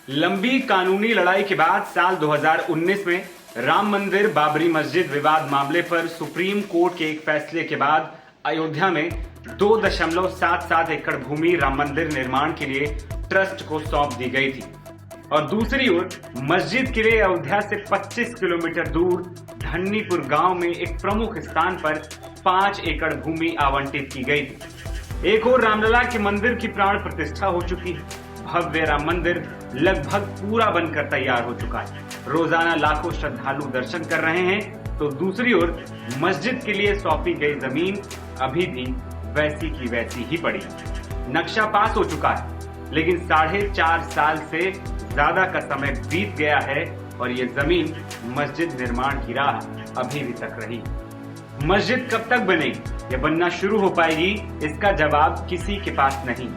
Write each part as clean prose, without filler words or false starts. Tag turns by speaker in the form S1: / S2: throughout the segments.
S1: लंबी कानूनी लड़ाई के बाद साल 2019 में राम मंदिर बाबरी मस्जिद विवाद मामले पर सुप्रीम कोर्ट के एक फैसले के बाद अयोध्या में 2.77 एकड़ भूमि राम मंदिर निर्माण के लिए ट्रस्ट को सौंप दी गई थी और दूसरी ओर मस्जिद के लिए अयोध्या से 25 किलोमीटर दूर धन्नीपुर गांव में एक प्रमुख स्थान पर 5 एकड़ भूमि आवंटित की गई थी। एक और रामलला के मंदिर की प्राण प्रतिष्ठा हो चुकी है। भव्य राम मंदिर लगभग पूरा बनकर तैयार हो चुका है। रोजाना लाखों श्रद्धालु दर्शन कर रहे हैं, तो दूसरी ओर मस्जिद के लिए सौंपी गई जमीन अभी भी वैसी की वैसी ही पड़ी। नक्शा पास हो चुका है, लेकिन 4.5 साल से ज्यादा का समय बीत गया है और ये जमीन मस्जिद निर्माण की राह अभी भी तक रही। मस्जिद कब तक बनेगी या बनना शुरू हो पाएगी, इसका जवाब किसी के पास नहीं।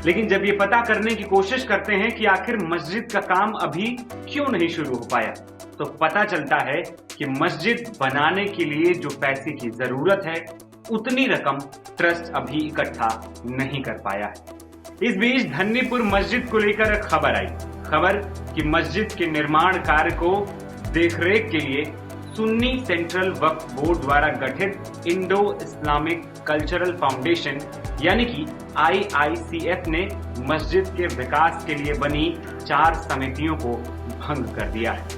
S1: लेकिन जब ये पता करने की कोशिश करते हैं कि आखिर मस्जिद का काम अभी क्यों नहीं शुरू हो पाया, तो पता चलता है कि मस्जिद बनाने के लिए जो पैसे की जरूरत है, उतनी रकम ट्रस्ट अभी इकट्ठा नहीं कर पाया है। इस बीच धन्नीपुर मस्जिद को लेकर एक खबर आई। खबर कि मस्जिद के निर्माण कार्य को देखरेख के लिए सुन्नी सेंट्रल वक्फ बोर्ड द्वारा गठित इंडो इस्लामिक कल्चरल फाउंडेशन यानी कि IICF ने मस्जिद के विकास के लिए बनी 4 समितियों को भंग कर दिया है।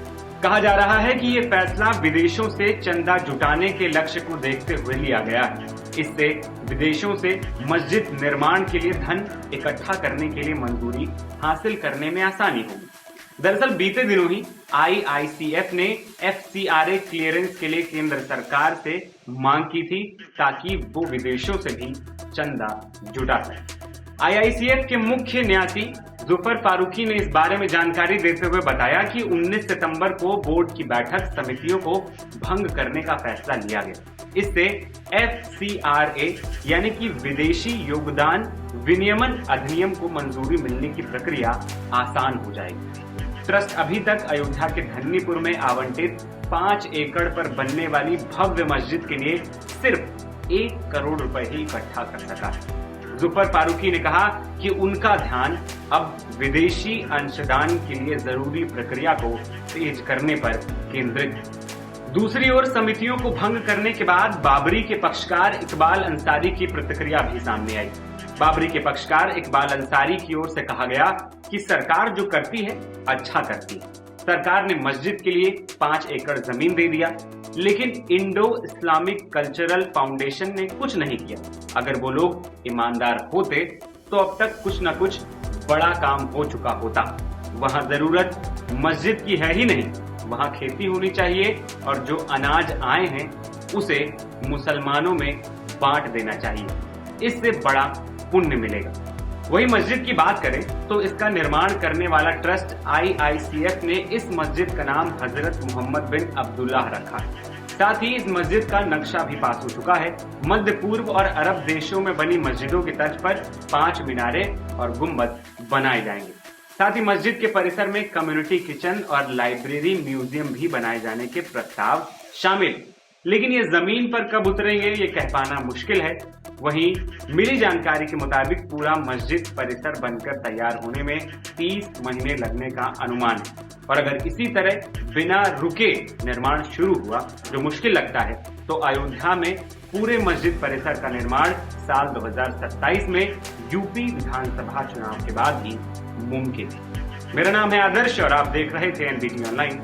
S1: कहा जा रहा है कि ये फैसला विदेशों से चंदा जुटाने के लक्ष्य को देखते हुए लिया गया है। इससे विदेशों से मस्जिद निर्माण के लिए धन इकट्ठा करने के लिए मंजूरी हासिल करने में आसानी होगी। दरअसल बीते दिनों ही IICF ने FCRA क्लियरेंस के लिए केंद्र सरकार से मांग की थी, ताकि वो विदेशों से भी चंदा जुटा सके। IICF के मुख्य न्यासी जुफर फारूकी ने इस बारे में जानकारी देते हुए बताया कि 19 सितंबर को बोर्ड की बैठक समितियों को भंग करने का फैसला लिया गया। इससे FCRA यानी कि विदेशी योगदान विनियमन अधिनियम को मंजूरी मिलने की प्रक्रिया आसान हो जाएगी। ट्रस्ट अभी तक अयोध्या के धन्नीपुर में आवंटित 5 एकड़ पर बनने वाली भव्य मस्जिद के लिए सिर्फ 1 करोड़ रुपए ही इकट्ठा कर सका है। जुफर फारूकी ने कहा कि उनका ध्यान अब विदेशी अंशदान के लिए जरूरी प्रक्रिया को तेज करने पर केंद्रित है। दूसरी ओर समितियों को भंग करने के बाद बाबरी के पक्षकार इकबाल अंसारी की प्रतिक्रिया भी सामने आई। बाबरी के पक्षकार इकबाल अंसारी की ओर से कहा गया कि सरकार जो करती है अच्छा करती है। सरकार ने मस्जिद के लिए 5 एकड़ जमीन दे दिया, लेकिन इंडो इस्लामिक कल्चरल फाउंडेशन ने कुछ नहीं किया। अगर वो लोग ईमानदार होते तो अब तक कुछ न कुछ बड़ा काम हो चुका होता। वहां जरूरत मस्जिद की है ही नहीं, वहां खेती होनी चाहिए और जो अनाज आए हैं उसे मुसलमानों में बांट देना चाहिए। इससे बड़ा पुण्य मिलेगा। वही मस्जिद की बात करें तो इसका निर्माण करने वाला ट्रस्ट IICF ने इस मस्जिद का नाम हजरत मोहम्मद बिन अब्दुल्लाह रखा है। साथ ही इस मस्जिद का नक्शा भी पास हो चुका है। मध्य पूर्व और अरब देशों में बनी मस्जिदों की तर्ज पर 5 मीनारे और गुंबद बनाए जाएंगे। साथ ही मस्जिद के परिसर में कम्युनिटी किचन और लाइब्रेरी म्यूजियम भी बनाए जाने के प्रस्ताव शामिल। लेकिन ये जमीन पर कब उतरेंगे ये कह पाना मुश्किल है। वहीं मिली जानकारी के मुताबिक पूरा मस्जिद परिसर बनकर तैयार होने में 30 महीने लगने का अनुमान है और अगर इसी तरह बिना रुके निर्माण शुरू हुआ, जो मुश्किल लगता है, तो अयोध्या में पूरे मस्जिद परिसर का निर्माण साल 2027 में यूपी विधानसभा चुनाव के बाद ही मुमकिन है। मेरा नाम है आदर्श और आप देख रहे थे NBT ऑनलाइन।